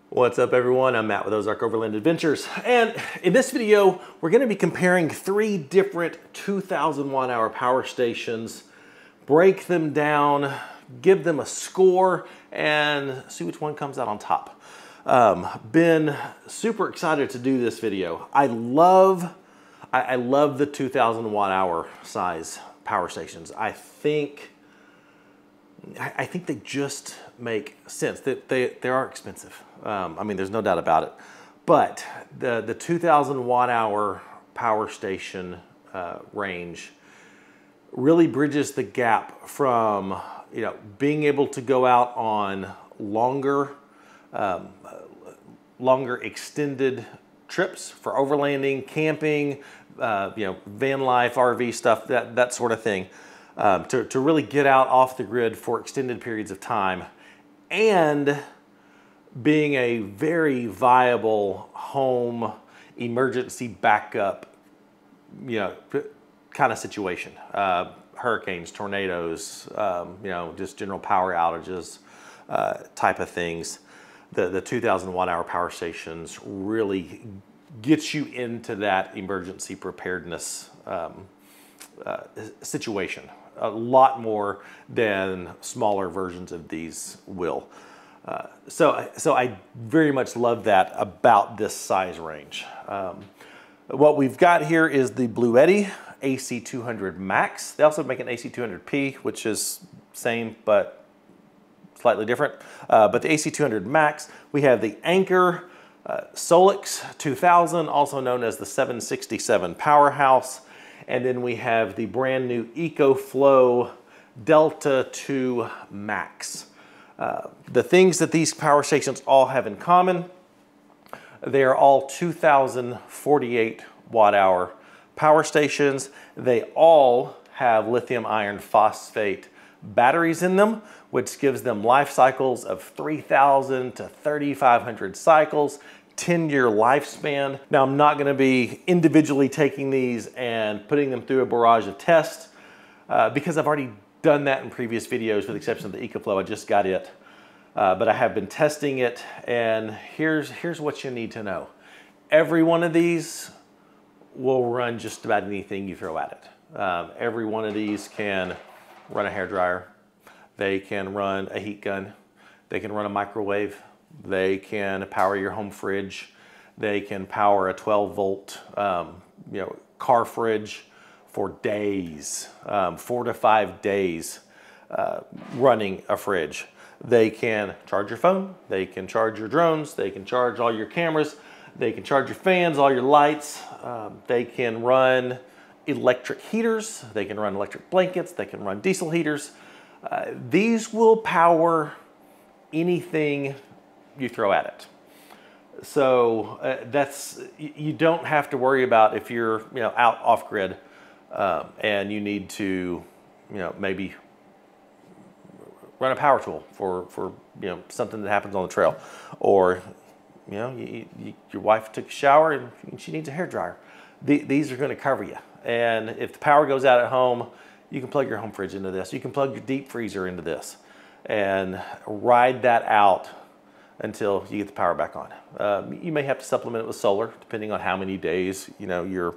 What's up everyone, I'm Matt with Ozark Overland Adventures, and in this video we're going to be comparing 3 different 2000 watt hour power stations, break them down, give them a score, and see which one comes out on top. Been super excited to do this video. I love the 2000 watt hour size power stations. I think they just make sense. They are expensive. I mean, there's no doubt about it. But the 2000 watt hour power station range really bridges the gap from being able to go out on longer extended trips for overlanding, camping, van life, RV stuff, that sort of thing. To really get out off the grid for extended periods of time, and being a very viable home emergency backup, kind of situation. Hurricanes, tornadoes, just general power outages, type of things. The 2000 watt hour power stations really gets you into that emergency preparedness situation a lot more than smaller versions of these will. So I very much love that about this size range. What we've got here is the Bluetti AC200max. They also make an AC200P, which is same but slightly different. But the AC200max, we have the Anker SOLIX F2000, also known as the 767 Powerhouse. And then we have the brand new EcoFlow Delta 2 Max. The things that these power stations all have in common, they are all 2048 watt hour power stations. They all have lithium iron phosphate batteries in them, which gives them life cycles of 3,000 to 3,500 cycles. 10-year lifespan. Now, I'm not going to be individually taking these and putting them through a barrage of tests because I've already done that in previous videos, with the exception of the EcoFlow. I just got it, but I have been testing it, and here's what you need to know. Every one of these will run just about anything you throw at it. Every one of these can run a hairdryer. They can run a heat gun. They can run a microwave. They can power your home fridge. They can power a 12-volt car fridge for days, 4 to 5 days running a fridge. They can charge your phone. They can charge your drones. They can charge all your cameras. They can charge your fans, all your lights. They can run electric heaters. They can run electric blankets. They can run diesel heaters. These will power anything you throw at it. So you don't have to worry about if you're out off grid and you need to maybe run a power tool for something that happens on the trail, or your wife took a shower and she needs a hairdryer. These are going to cover you. And if the power goes out at home, you can plug your home fridge into this. You can plug your deep freezer into this and ride that out until you get the power back on. You may have to supplement it with solar, depending on how many days you're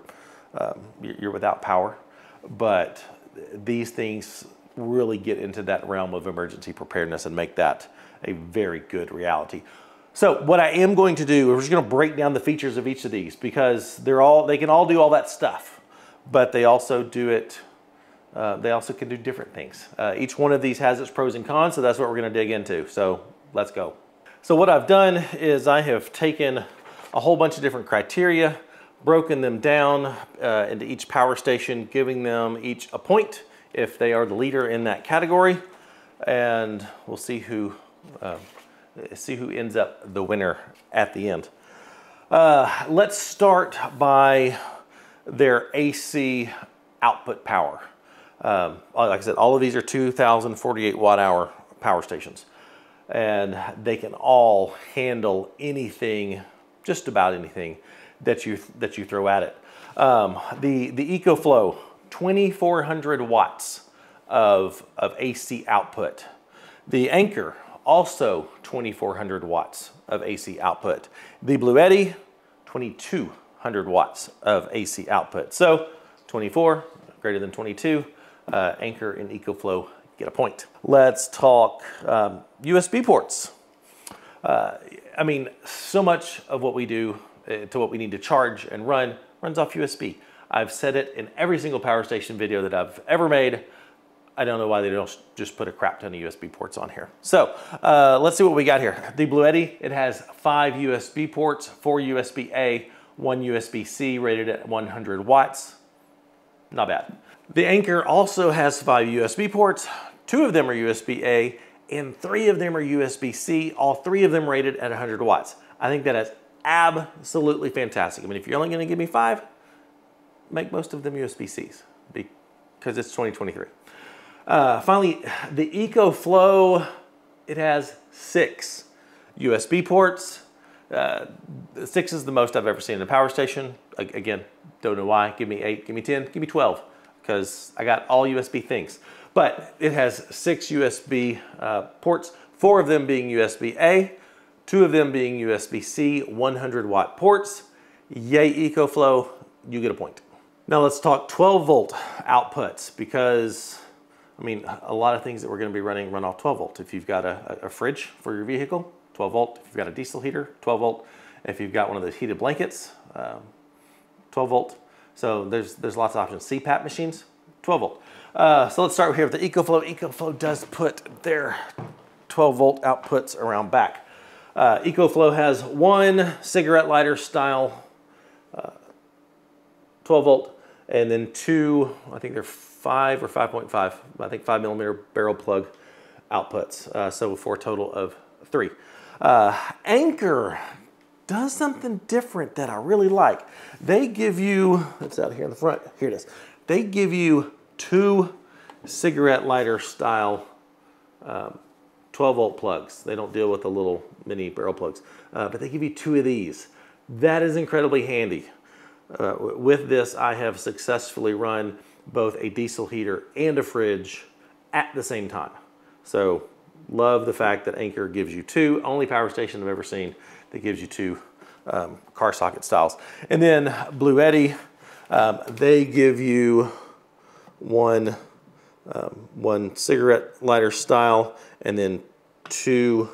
without power. But these things really get into that realm of emergency preparedness and make that a very good reality. So what I am going to do, we're just going to break down the features of each of these, because they can all do all that stuff, but they also do it. They also can do different things. Each one of these has its pros and cons, so that's what we're going to dig into. So let's go. So what I've done is I have taken a whole bunch of different criteria, broken them down into each power station, giving them each a point if they are the leader in that category, and we'll see who ends up the winner at the end. Let's start by their AC output power. Like I said, all of these are 2048 watt hour power stations, and they can all handle anything, just about anything that you throw at it. The EcoFlow, 2,400 watts of AC output. The Anker, also 2400 watts of AC output. The Bluetti, 2200 watts of AC output. So 24 greater than 22, Anker and EcoFlow get a point. Let's talk USB ports. I mean, so much of what we do to what we need to charge and run runs off USB. I've said it in every single power station video that I've ever made. I don't know why they don't just put a crap ton of USB ports on here. So let's see what we got here. The Bluetti, it has 5 USB ports, 4 USB-A, 1 USB-C rated at 100 watts. Not bad. The Anker also has 5 USB ports. 2 of them are USB-A and 3 of them are USB-C, all 3 of them rated at 100 watts. I think that is absolutely fantastic. I mean, if you're only gonna give me 5, make most of them USB-Cs because it's 2023. Finally, the EcoFlow, it has 6 USB ports. 6 is the most I've ever seen in a power station. Again, don't know why. Give me 8, give me 10, give me 12, because I got all USB things. But it has 6 USB ports, 4 of them being USB-A, 2 of them being USB-C, 100 watt ports. Yay, EcoFlow, you get a point. Now let's talk 12 volt outputs, because I mean, a lot of things that we're going to be running run off 12 volt. If you've got a fridge for your vehicle, 12 volt. If you've got a diesel heater, 12 volt. If you've got one of those heated blankets, 12 volt. So there's lots of options. CPAP machines, 12 volt. So let's start here with the EcoFlow. EcoFlow does put their 12 volt outputs around back. EcoFlow has 1 cigarette lighter style 12 volt, and then 2, I think they're 5 or 5.5, I think 5mm barrel plug outputs. So for a total of 3. Anker does something different that I really like. They give you, it's out here in the front, here it is. They give you 2 cigarette lighter style 12 volt plugs. They don't deal with the little mini barrel plugs, but they give you 2 of these. That is incredibly handy. With this, I have successfully run both a diesel heater and a fridge at the same time. So love the fact that Anker gives you 2. Only power station I've ever seen that gives you 2 car socket styles. And then Bluetti, they give you one cigarette lighter style and then 2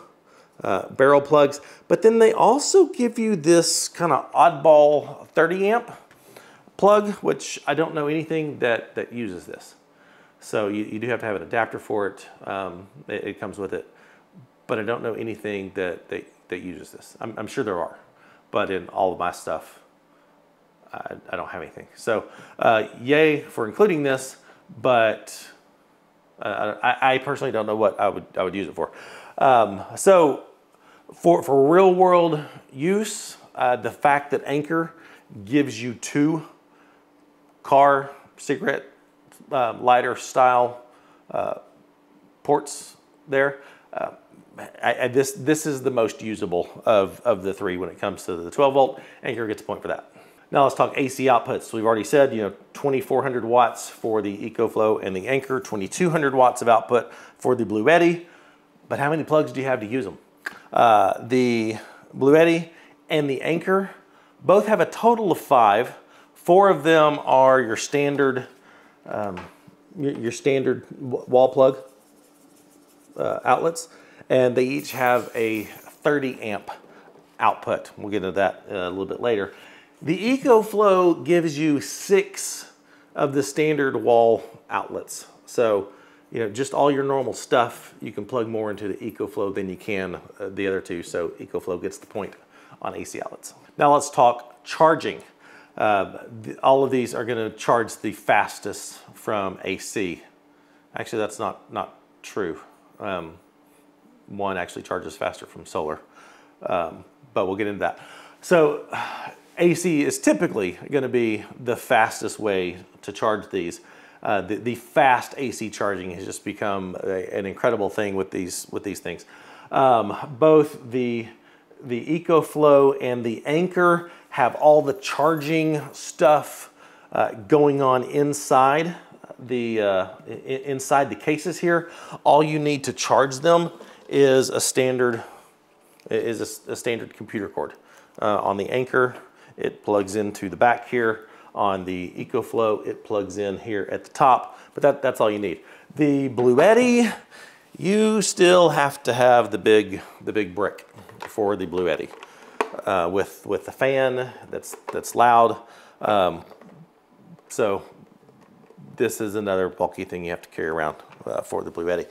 barrel plugs. But then they also give you this kind of oddball 30 amp plug, which I don't know anything that uses this. So you do have to have an adapter for it. It comes with it, but I don't know anything that uses this. I'm sure there are, but in all of my stuff, I don't have anything. So yay for including this, but I personally don't know what I would use it for. So for real world use, the fact that Anker gives you 2 car cigarette lighter style ports there, this is the most usable of the 3 when it comes to the 12 volt. Anker gets a point for that. Now let's talk AC outputs. So we've already said, 2400 watts for the EcoFlow and the Anker, 2200 watts of output for the Bluetti. But how many plugs do you have to use them? The Bluetti and the Anker both have a total of 5. 4 of them are your standard wall plug outlets, and they each have a 30 amp output. We'll get into that a little bit later. The EcoFlow gives you 6 of the standard wall outlets. So, just all your normal stuff, you can plug more into the EcoFlow than you can the other 2. So EcoFlow gets the point on AC outlets. Now let's talk charging. All of these are going to charge the fastest from AC. Actually, that's not true. One actually charges faster from solar, but we'll get into that. So AC is typically going to be the fastest way to charge these. The fast AC charging has just become an incredible thing with these things. Both the EcoFlow and the Anker have all the charging stuff going on inside the cases here. All you need to charge them is a standard computer cord. On the Anker, it plugs into the back here. On the EcoFlow, it plugs in here at the top, but that's all you need. The Bluetti, you still have to have the big brick for the Bluetti with the fan that's loud. So this is another bulky thing you have to carry around for the Bluetti.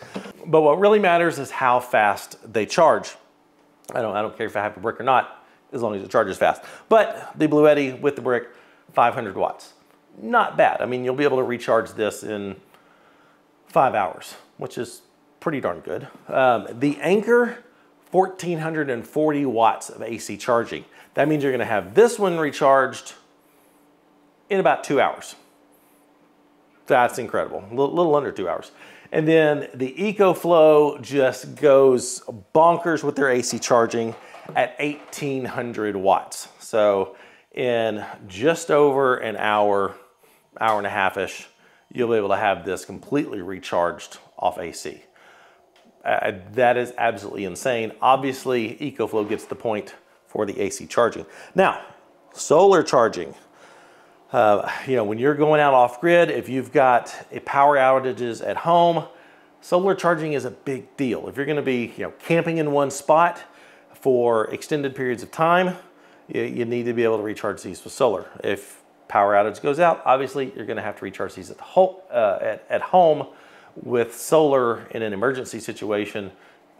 But what really matters is how fast they charge. I don't care if I have a brick or not, as long as it charges fast. But the Bluetti with the brick, 500 watts. Not bad. I mean, you'll be able to recharge this in 5 hours, which is pretty darn good. The Anker, 1440 watts of AC charging. That means you're gonna have this one recharged in about 2 hours. That's incredible, a little under 2 hours. And then the EcoFlow just goes bonkers with their AC charging at 1800 watts. So in just over an hour, hour and a half-ish, you'll be able to have this completely recharged off AC. That is absolutely insane. Obviously, EcoFlow gets the point for the AC charging. Now, solar charging. You know, when you're going out off grid, if you've got power outages at home, solar charging is a big deal. If you're gonna be, you know, camping in one spot for extended periods of time, you need to be able to recharge these with solar. If power outage goes out, obviously you're gonna have to recharge these at home with solar in an emergency situation,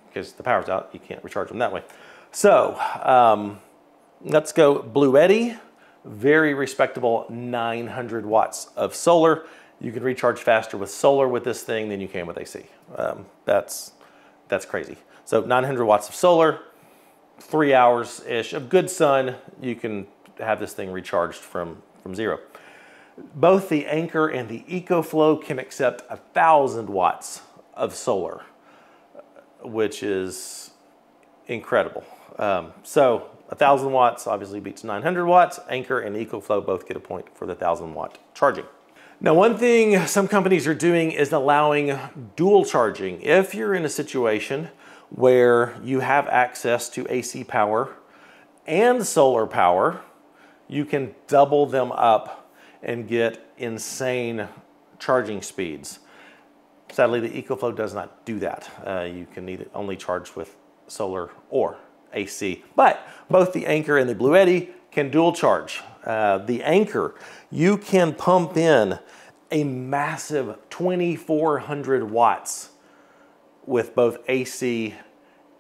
because the power's out, you can't recharge them that way. So let's go Bluetti, very respectable 900 watts of solar. You can recharge faster with solar with this thing than you can with AC. That's crazy. So 900 watts of solar, 3 hours-ish of good sun, you can have this thing recharged from zero. Both the Anker and the EcoFlow can accept 1000 watts of solar, which is incredible. So 1000 watts obviously beats 900 watts. Anker and EcoFlow both get a point for the 1000 watt charging. Now, one thing some companies are doing is allowing dual charging. If you're in a situation where you have access to AC power and solar power, you can double them up and get insane charging speeds. Sadly, the EcoFlow does not do that. You can only charge with solar or AC, but both the Anker and the Bluetti can dual charge. The Anker, you can pump in a massive 2400 watts with both AC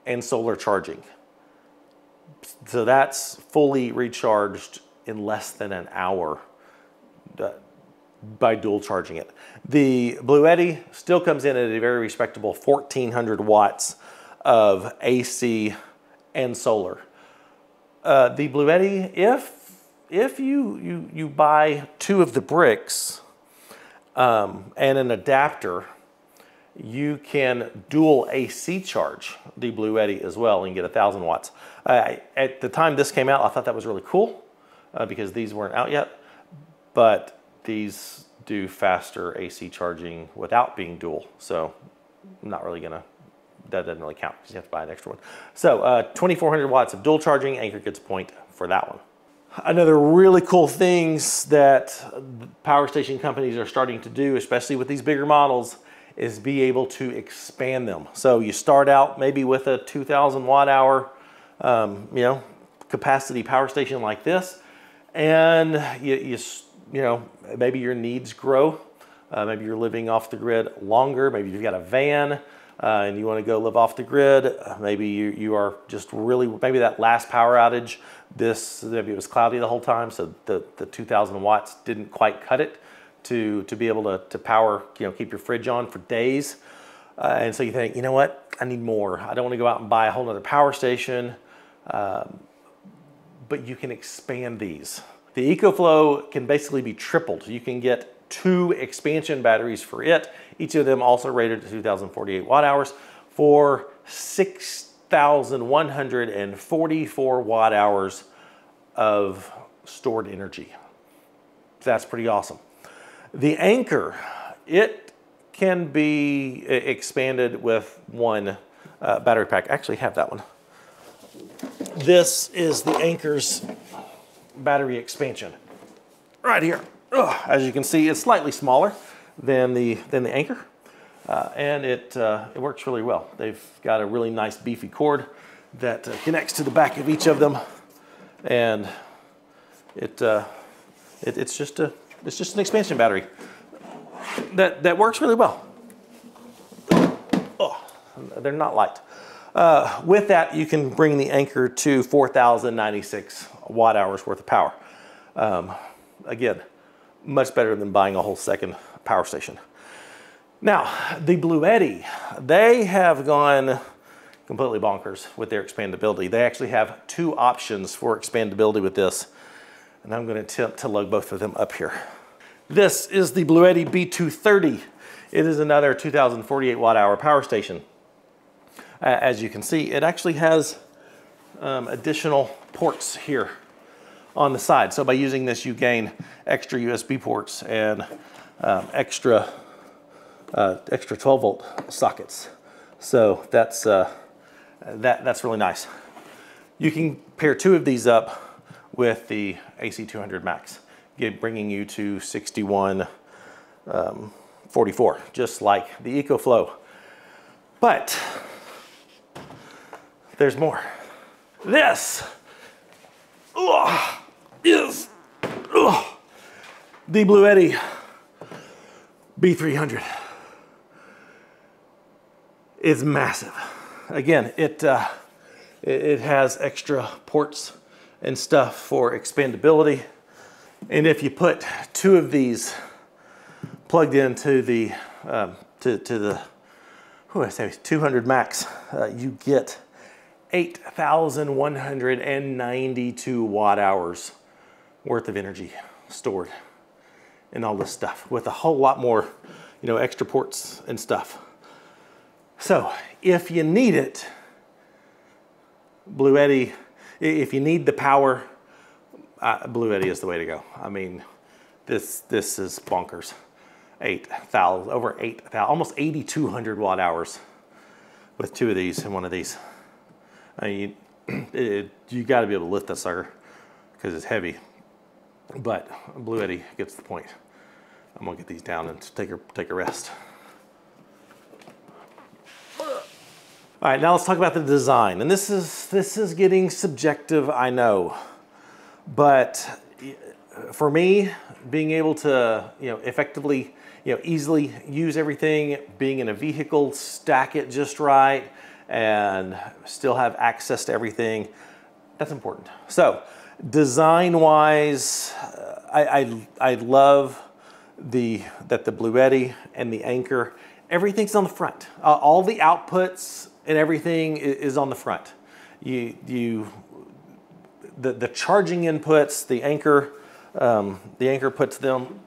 and solar charging. So that's fully recharged in less than an hour by dual charging it. The Bluetti still comes in at a very respectable 1400 watts of AC and solar. The Bluetti, if you buy 2 of the bricks and an adapter, you can dual AC charge the Bluetti as well and get 1000 watts. At the time this came out, I thought that was really cool because these weren't out yet, but these do faster AC charging without being dual. So I'm not really gonna, that doesn't really count because you have to buy an extra one. So 2400 watts of dual charging, Anker gets a point for that one. Another really cool things that power station companies are starting to do, especially with these bigger models, is be able to expand them. So you start out maybe with a 2000 watt hour, you know, capacity power station like this, and you know, maybe your needs grow. Maybe you're living off the grid longer. Maybe you've got a van and you want to go live off the grid. Maybe you are just really, maybe that last power outage, maybe it was cloudy the whole time, so the 2000 watts didn't quite cut it to be able to power, you know, keep your fridge on for days. And so you think, you know what, I need more. I don't want to go out and buy a whole nother power station, but you can expand these. The EcoFlow can basically be tripled. You can get 2 expansion batteries for it, each of them also rated to 2048 watt hours for 6144 watt hours of stored energy. That's pretty awesome. The Anker, it can be expanded with 1 battery pack. I actually have that one. This is the Anker's battery expansion right here. As you can see, it's slightly smaller than the Anker, and it works really well. They've got a really nice beefy cord that connects to the back of each of them, and it's just an expansion battery that works really well. Oh, they're not light. With that, you can bring the Anker to 4,096 watt hours worth of power. Again, much better than buying a whole second power station. Now, the Bluetti, they have gone completely bonkers with their expandability. They actually have two options for expandability with this, and I'm going to attempt to lug both of them up here. This is the Bluetti B230. It is another 2048 watt hour power station. As you can see, it actually has additional ports here on the side. So by using this, you gain extra USB ports and extra 12 volt sockets. So that's really nice. You can pair two of these up with the AC200max, bringing you to 6144, just like the EcoFlow. But there's more. This is the Bluetti B300. It's massive. Again, it has extra ports and stuff for expandability. And if you put two of these plugged into the to the 200max, you get 8,192 watt hours worth of energy stored in all this stuff, with a whole lot more, extra ports and stuff. So if you need it, Bluetti, if you need the power, Bluetti is the way to go. I mean, this is bonkers. 8,000, over 8,000, almost 8,200 watt hours with two of these and one of these. I mean, you got to be able to lift that sucker because it's heavy. But Bluetti gets the point. I'm gonna get these down and take a rest. All right, now let's talk about the design. And this is getting subjective, I know, but for me, being able to effectively easily use everything, being in a vehicle, stack it just right, and still have access to everything, that's important. So design-wise, I love that the Bluetti and the Anker, everything's on the front. All the outputs and everything is on the front. The charging inputs, the Anker puts them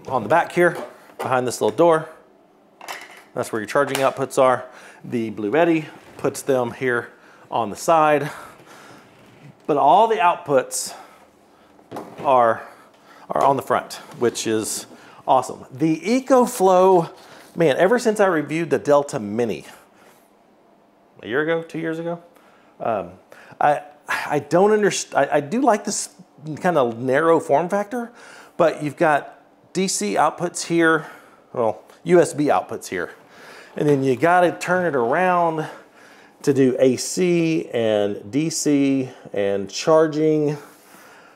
on the back here, behind this little door. That's where your charging outputs are. The Bluetti puts them here on the side. But all the outputs are on the front, which is awesome. The EcoFlow, man, ever since I reviewed the Delta Mini, a year ago, 2 years ago, I don't understand. I do like this kind of narrow form factor, but you've got DC outputs here, well, USB outputs here, and then you got to turn it around to do AC and DC and charging.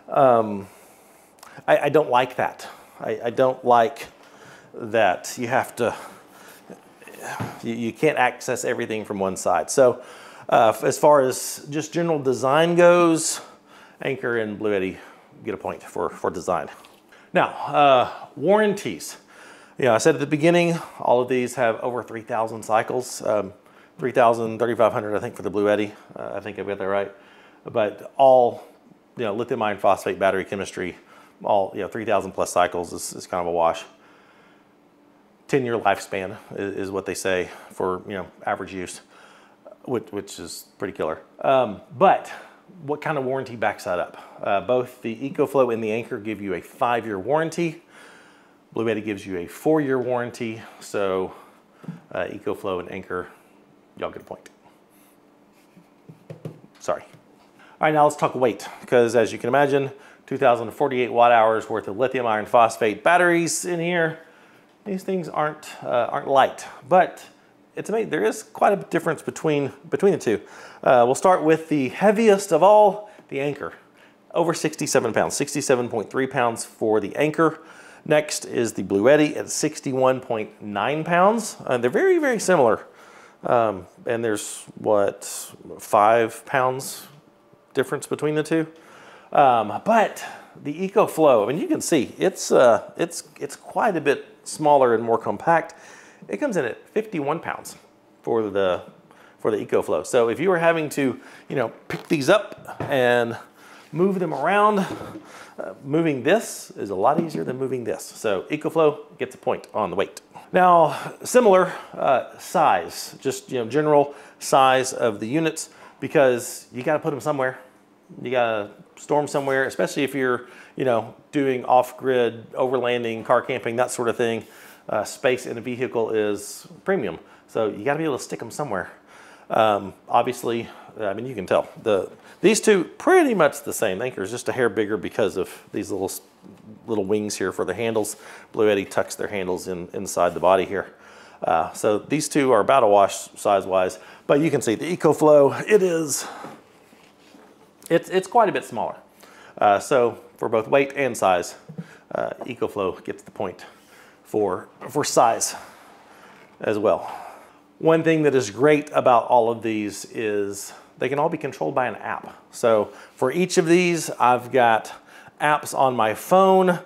I don't like that. I don't like that you have to, you can't access everything from one side. So as far as just general design goes, Anker and Bluetti get a point for design. Now, warranties. I said at the beginning, all of these have over 3,000 cycles. 3,000, 3,500, I think, for the Bluetti. I think I've got that right. But all, lithium iron phosphate battery chemistry, all, 3,000 plus cycles is kind of a wash. 10-year lifespan is what they say for, average use, which is pretty killer. But what kind of warranty backs that up? Both the EcoFlow and the Anker give you a 5-year warranty. Bluetti gives you a 4-year warranty. So EcoFlow and Anker, y'all get a point. Sorry. All right, now let's talk weight, because as you can imagine, 2,048 watt hours worth of lithium iron phosphate batteries in here. These things aren't light, but it's amazing. There is quite a difference between the two. We'll start with the heaviest of all, the Anker. Over 67 pounds, 67.3 pounds for the Anker. Next is the Bluetti at 61.9 pounds. They're very, very similar. And there's, what, 5 pounds difference between the two? But the EcoFlow, I mean, you can see it's quite a bit smaller and more compact. It comes in at 51 pounds for the EcoFlow. So if you were having to, you know, pick these up and move them around, moving this is a lot easier than moving this. So EcoFlow gets a point on the weight. Now, similar size, just, you know, general size of the units, because you got to put them somewhere. You got to store them somewhere, especially if you're, you know, doing off-grid, overlanding, car camping, that sort of thing. Space in a vehicle is premium, so you got to be able to stick them somewhere. Obviously, I mean, you can tell these two pretty much the same. Anker is just a hair bigger because of these little wings here for the handles. Bluetti tucks their handles inside the body here. So these two are about a wash size-wise, but you can see the EcoFlow, it's quite a bit smaller. So for both weight and size, EcoFlow gets the point for size as well. One thing that is great about all of these is they can all be controlled by an app. So for each of these, I've got apps on my phone.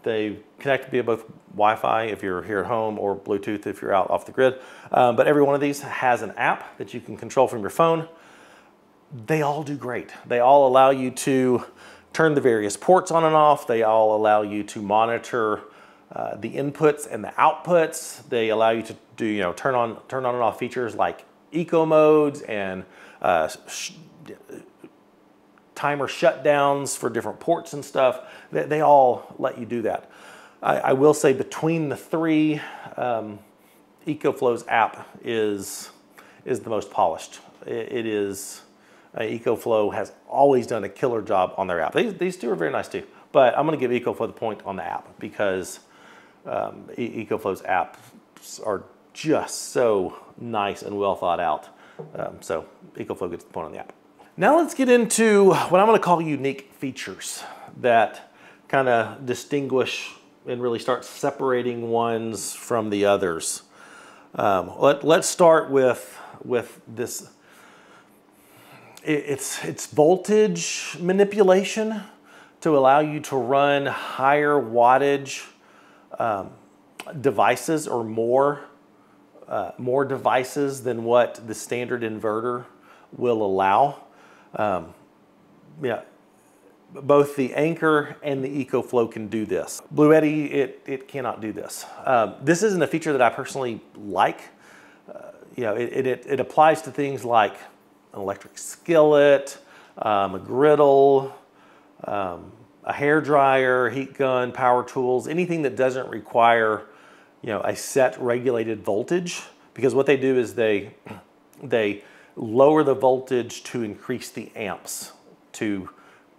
They connect via both Wi-Fi if you're here at home or Bluetooth if you're out off the grid. But every one of these has an app that you can control from your phone. They all do great. They all allow you to turn the various ports on and off. They all allow you to monitor the inputs and the outputs. They allow you to do, you know, turn on and off features like eco modes and timer shutdowns for different ports and stuff. They all let you do that. I will say between the three, EcoFlow's app is the most polished. It is. EcoFlow has always done a killer job on their app. These two are very nice too, but I'm going to give EcoFlow the point on the app because EcoFlow's apps are just so nice and well thought out. So EcoFlow gets the point on the app. Now let's get into what I'm going to call unique features that kind of distinguish and really start separating ones from the others. Let's start with this. It's voltage manipulation to allow you to run higher wattage devices or more devices than what the standard inverter will allow. Yeah, both the Anker and the EcoFlow can do this. Bluetti, it cannot do this. This isn't a feature that I personally like. You know, it applies to things like an electric skillet, a griddle, a hair dryer, heat gun, power tools, anything that doesn't require, you know, a set regulated voltage, because what they do is they lower the voltage to increase the amps to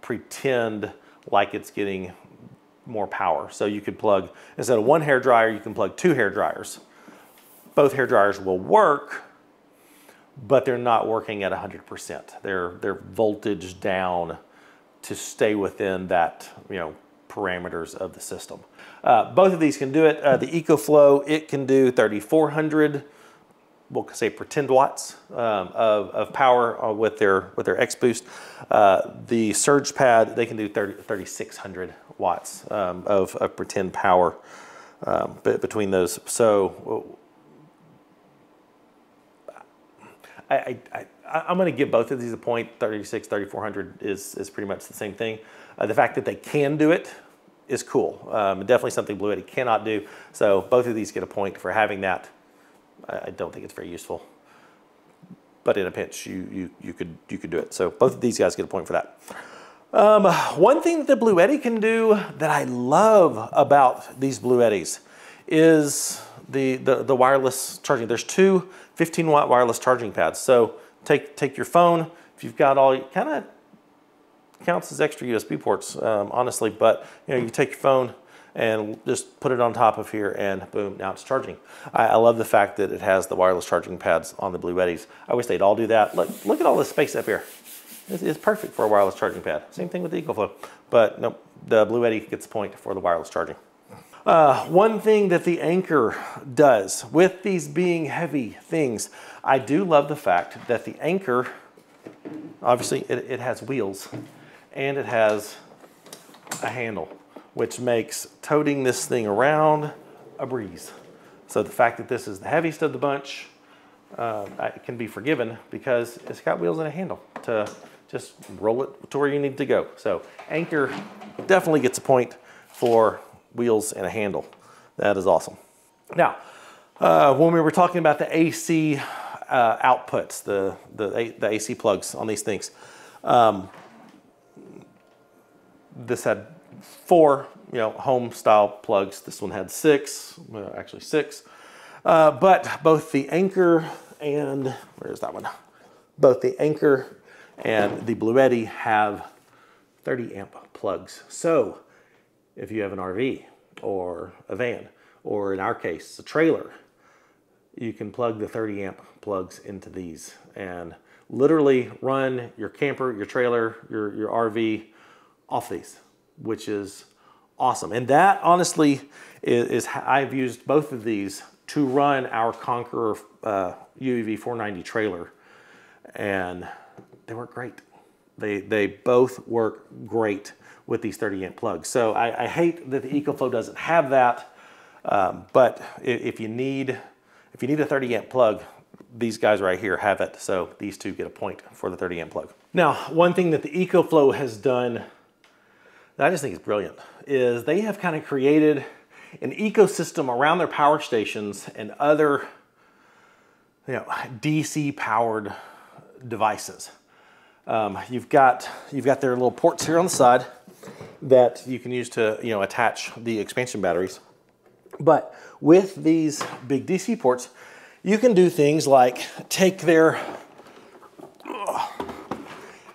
pretend like it's getting more power. So you could plug, instead of one hair dryer, you can plug 2 hair dryers. Both hair dryers will work, but they're not working at 100%. They're voltage down to stay within that, you know, parameters of the system. Both of these can do it. The EcoFlow, it can do 3,400, we'll say pretend watts of power with their X Boost. The Surge Pad, they can do 3,600 watts of pretend power between those. So I'm going to give both of these a point. 36, 3,400 is pretty much the same thing. The fact that they can do it is cool. Definitely something Bluetti cannot do. So both of these get a point for having that. I don't think it's very useful, but in a pinch, you could do it. So both of these guys get a point for that. One thing that the Bluetti can do that I love about these Bluettis is the wireless charging. There's two 15-watt wireless charging pads. So take your phone, if you've got all, kind of counts as extra USB ports, honestly, but you know, you take your phone and just put it on top of here and boom, now it's charging. I love the fact that it has the wireless charging pads on the Bluettis. I wish they'd all do that. Look at all this space up here. It's perfect for a wireless charging pad. Same thing with the EcoFlow, but nope, the Bluetti gets the point for the wireless charging. One thing that the Anker does with these being heavy things, I do love the fact that the Anker, obviously it has wheels and it has a handle, which makes toting this thing around a breeze. So the fact that this is the heaviest of the bunch, it can be forgiven because it's got wheels and a handle to just roll it to where you need to go. So Anker definitely gets a point for wheels and a handle. That is awesome. Now, when we were talking about the AC outputs, the AC plugs on these things, this had 4, you know, home style plugs. This one had 6, well, actually 6. But both the Anker and, where's that one? Both the Anker and the Bluetti have 30 amp plugs. So if you have an RV or a van, or in our case, a trailer, you can plug the 30 amp plugs into these and literally run your camper, your trailer, your RV off these, which is awesome. And that honestly is I've used both of these to run our Conqueror UEV 490 trailer, and they work great. They both work great with these 30 amp plugs. So I hate that the EcoFlow doesn't have that, but if you need a 30 amp plug, these guys right here have it. So these two get a point for the 30 amp plug. Now, one thing that the EcoFlow has done that I just think is brilliant is they have kind of created an ecosystem around their power stations and other, you know, DC powered devices. You've got their little ports here on the side that you can use to, you know, attach the expansion batteries. But with these big DC ports, you can do things like take their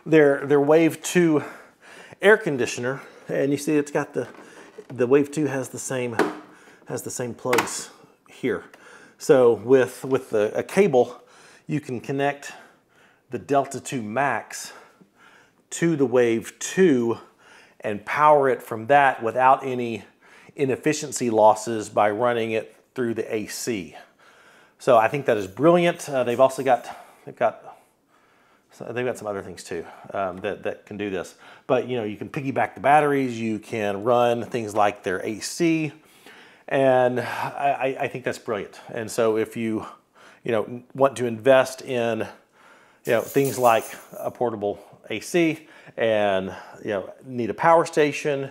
Wave 2 air conditioner, and you see it's got the Wave 2 has the same plugs here. So with a cable, you can connect the Delta 2 Max to the Wave 2 and power it from that without any inefficiency losses by running it through the AC. So I think that is brilliant. They've also got some other things too that can do this. But you know, you can piggyback the batteries, you can run things like their AC, and I think that's brilliant. And so if you want to invest in things like a portable AC and need a power station,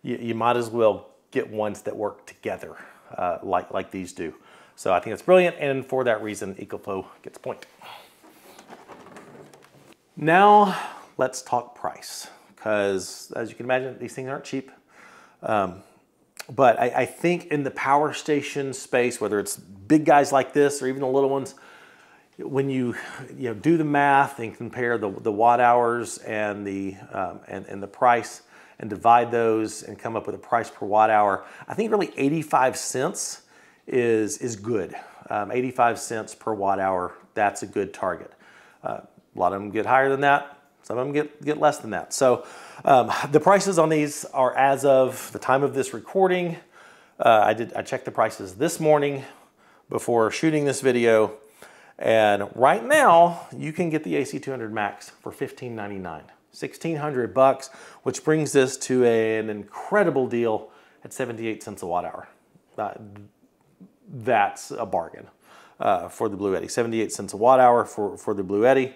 you might as well get ones that work together like these do. So I think that's brilliant, and for that reason, EcoFlow gets a point. Now let's talk price, because as you can imagine, these things aren't cheap. But I think in the power station space, whether it's big guys like this or even the little ones, when you do the math and compare the watt hours and the price and divide those and come up with a price per watt hour, I think really 85 cents is good. 85 cents per watt hour, that's a good target. A lot of them get higher than that. Some of them get less than that. So the prices on these are as of the time of this recording. I checked the prices this morning before shooting this video. And right now, you can get the AC200max for $1,599, $1,600, which brings this to an incredible deal at 78 cents a watt hour. That's a bargain for the Bluetti. 78 cents a watt hour for the Bluetti.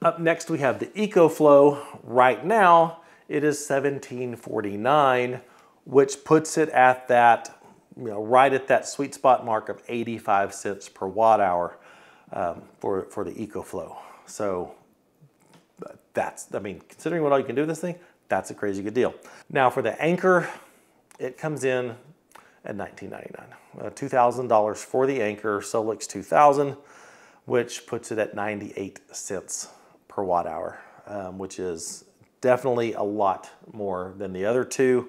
Up next, we have the EcoFlow. Right now, it is $17.49, which puts it at that, right at that sweet spot mark of 85 cents per watt hour. For the EcoFlow. So considering what all you can do with this thing, that's a crazy good deal. Now for the Anker, it comes in at $19.99. $2,000 for the Anker SOLIX 2000 which puts it at 98 cents per watt hour, which is definitely a lot more than the other two.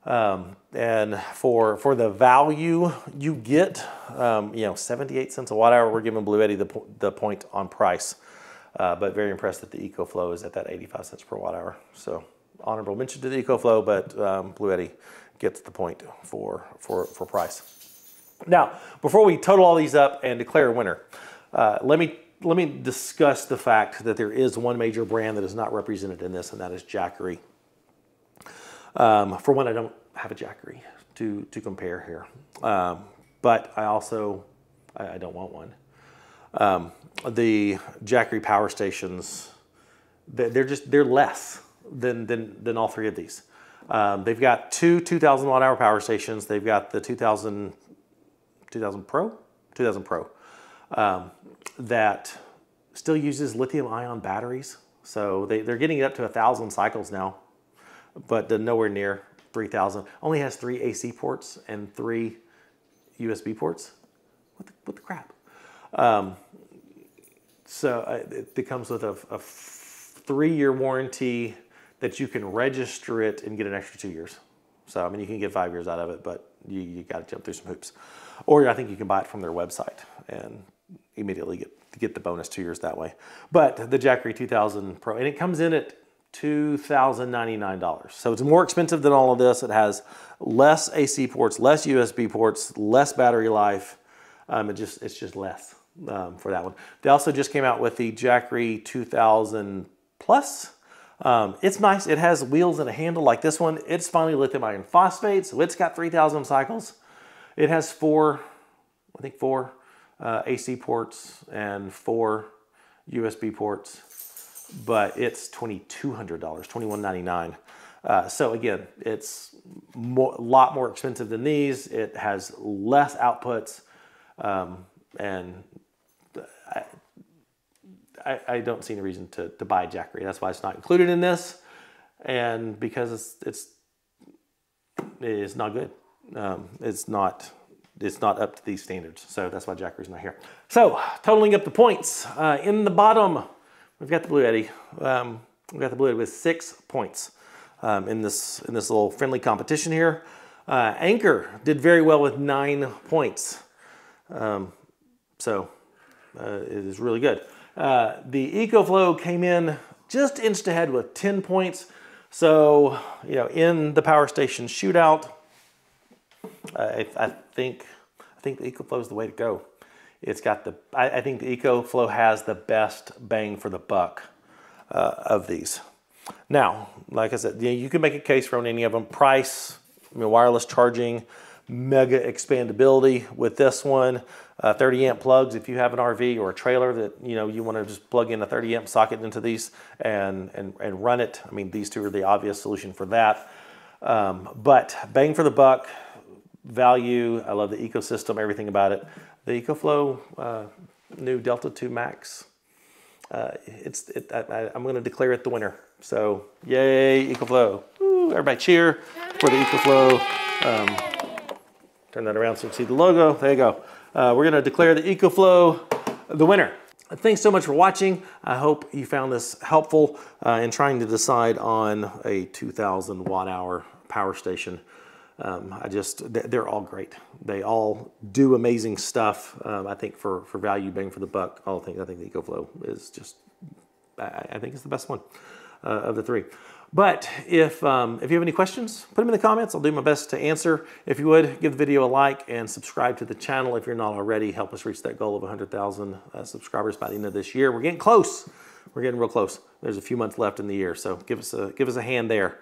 And for the value you get, 78 cents a watt hour, we're giving Bluetti the point on price. But very impressed that the EcoFlow is at that 85 cents per watt hour. So honorable mention to the EcoFlow, but Bluetti gets the point for price. Now, before we total all these up and declare a winner, let me discuss the fact that there is one major brand that is not represented in this, and that is Jackery. For one, I don't have a Jackery to compare here, but I don't want one. The Jackery power stations, they're less than all three of these. They've got two 2000 watt hour power stations. They've got the 2000 Pro that still uses lithium ion batteries. So they're getting it up to 1,000 cycles now, but nowhere near 3,000. Only has 3 AC ports and 3 USB ports. What the crap? So it comes with a 3-year warranty that you can register it and get an extra 2 years. So, I mean, you can get 5 years out of it, but you got to jump through some hoops. Or I think you can buy it from their website and immediately get the bonus 2 years that way. But the Jackery 2000 Pro, and it comes in at $2,099. So it's more expensive than all of this. It has less AC ports, less USB ports, less battery life. It's just less for that one. They also just came out with the Jackery 2000 Plus. It's nice. It has wheels and a handle like this one. It's finally lithium iron phosphate, so it's got 3,000 cycles. It has four AC ports and 4 USB ports, but it's $2,200, $2,199. So again, it's a lot more expensive than these. It has less outputs, and I don't see any reason to buy a Jackery. That's why it's not included in this, and because it's not good. It's not up to these standards, so that's why Jackery's not here. So totaling up the points, in the bottom, we've got the Bluetti. We've got the Bluetti with 6 points in this little friendly competition here. Anker did very well with 9 points, so it is really good. The EcoFlow came in just inched ahead with 10 points. So, in the Power Station Shootout, I think the EcoFlow is the way to go. It's got I think the EcoFlow has the best bang for the buck of these. Now, like I said, you can make a case for any of them. Price, wireless charging, mega expandability with this one. 30 amp plugs if you have an RV or a trailer that you want to just plug in a 30 amp socket into these and run it. I mean, these two are the obvious solution for that. But bang for the buck, value. I love the ecosystem, everything about it. The EcoFlow new Delta 2 Max. I'm going to declare it the winner. So yay, EcoFlow! Woo, everybody cheer for the EcoFlow. Turn that around so you can see the logo. There you go. We're going to declare the EcoFlow the winner. Thanks so much for watching. I hope you found this helpful in trying to decide on a 2,000 watt hour power station. They're all great. They all do amazing stuff. I think for value, bang for the buck, I think the EcoFlow is just, I think it's the best one of the three. But if you have any questions, put them in the comments. I'll do my best to answer. If you would, give the video a like and subscribe to the channel if you're not already. Help us reach that goal of 100,000 subscribers by the end of this year. We're getting close. We're getting real close. There's a few months left in the year, so give us a hand there.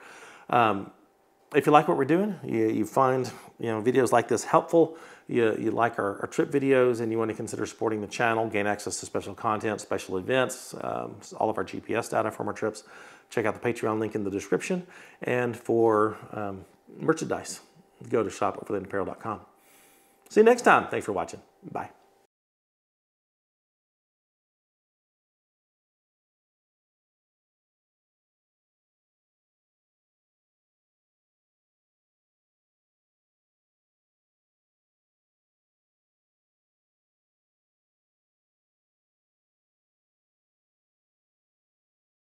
If you like what we're doing, you find videos like this helpful, you like our trip videos, and you want to consider supporting the channel, gain access to special content, special events, all of our GPS data from our trips, check out the Patreon link in the description. And for merchandise, go to shop@overlandapparel.com. See you next time. Thanks for watching. Bye.